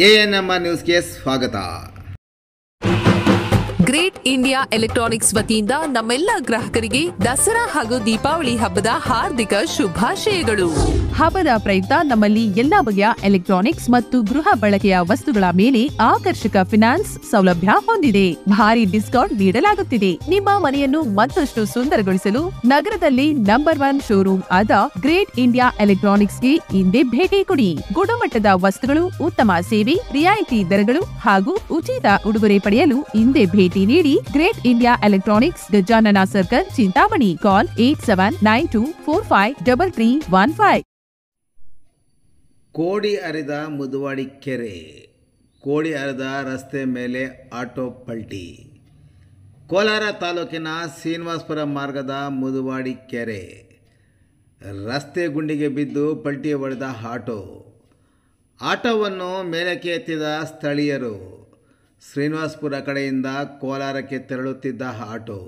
ANMR ನ್ಯೂಸ್ಗೆ ಸ್ವಾಗತ. Great India electronics ವತಿಯಿಂದ ನಮ್ಮೆಲ್ಲ ಗ್ರಾಹಕರಿಗೆ ದಸರಾ ಹಾಗೂ ದೀಪಾವಳಿ ಹಬ್ಬದ ಹಾರ್ದಿಕ ಶುಭಾಶಯಗಳು. ಹಬ್ಬದ ಪ್ರಯುಕ್ತ ನಮ್ಮಲ್ಲಿ ಎಲ್ಲಾ ಬಗೆಯ ಎಲೆಕ್ಟ್ರಾನಿಕ್ಸ್ ಮತ್ತು ಗೃಹ ಬಳಕೆಯ ವಸ್ತುಗಳ ಮೇಲೆ ಆಕರ್ಷಕ ಫಿನಾನ್ಸ್ ಸೌಲಭ್ಯ ಹೊಂದಿದೆ. ಭಾರಿ ಡಿಸ್ಕೌಂಟ್ ನೀಡಲಾಗುತ್ತಿದೆ. ನಿಮ್ಮ ಮನೆಯನ್ನು ಮತ್ತಷ್ಟು ಸುಂದರಗೊಳಿಸಲು ನಗರದಲ್ಲಿ ನಂಬರ್ 1 ಶೋರೂಮ್ ಆದ ಗ್ರೇಟ್ ಇಂಡಿಯಾ ಎಲೆಕ್ಟ್ರಾನಿಕ್ಸ್ಗೆ ಇಂದೇ ಭೇಟಿ ಕೊಡಿ. ಗುಣಮಟ್ಟದ ವಸ್ತುಗಳು, ಉತ್ತಮ ಸೇವೆ, ರಿಯಾಯಿತಿ ದರಗಳು ಹಾಗೂ ಉಚಿತ ಉಡುಗೊರೆ ಪಡೆಯಲು ಇಂದೇ ಭೇಟಿ ನೀಡಿ. Great India electronics, Gajanana circle, Chintamani. Call 8792453315. ಕೋಡಿ ಹರಿದ ಮುದುವಾಡಿ ಕೆರೆ. ಕೋಡಿ ಹರಿದ ರಸ್ತೆ ಮೇಲೆ ಆಟೋ ಪಲ್ಟಿ. ಕೋಲಾರ ತಾಲೂಕಿನ ಶ್ರೀನಿವಾಸಪುರ ಮಾರ್ಗದ ಮುದುವಾಡಿ ಕೆರೆ ರಸ್ತೆ ಗುಂಡಿಗೆ ಬಿದ್ದು ಪಲ್ಟಿ ಹೊಡೆದ ಆಟೋವನ್ನು ಮೇಲಕ್ಕೆ ಎತ್ತಿದ ಸ್ಥಳೀಯರು. ಶ್ರೀನಿವಾಸಪುರ ಕಡೆಯಿಂದ ಕೋಲಾರಕ್ಕೆ ತೆರಳುತ್ತಿದ್ದ ಆಟೋ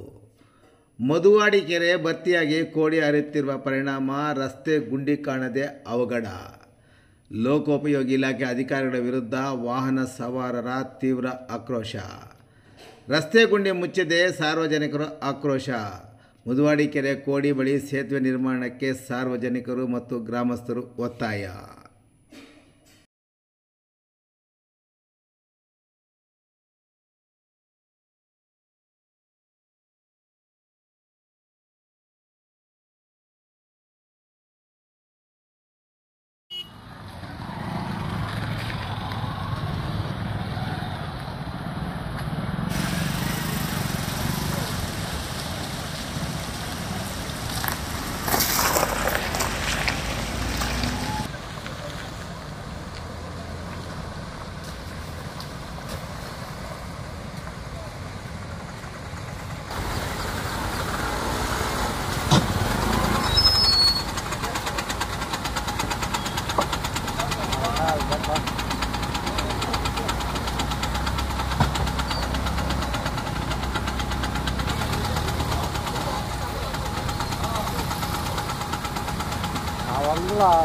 ಮಧುವಾಡಿ ಕೆರೆ ಭರ್ತಿಯಾಗಿ ಕೋಡಿ ಹರಿಯುತ್ತಿರುವ ಪರಿಣಾಮ ರಸ್ತೆ ಗುಂಡಿ ಕಾಣದೆ ಅವಘಡ. ಲೋಕೋಪಯೋಗಿ ಇಲಾಖೆ ಅಧಿಕಾರಿಗಳ ವಿರುದ್ಧ ವಾಹನ ಸವಾರರ ತೀವ್ರ ಆಕ್ರೋಶ. ರಸ್ತೆ ಗುಂಡಿ ಮುಚ್ಚದೆ ಸಾರ್ವಜನಿಕರು ಆಕ್ರೋಶ. ಮುಧುವಾಡಿ ಕೆರೆ ಕೋಡಿ ಬಳಿ ಸೇತುವೆ ನಿರ್ಮಾಣಕ್ಕೆ ಸಾರ್ವಜನಿಕರು ಮತ್ತು ಗ್ರಾಮಸ್ಥರು ಒತ್ತಾಯ. Awalnya lah,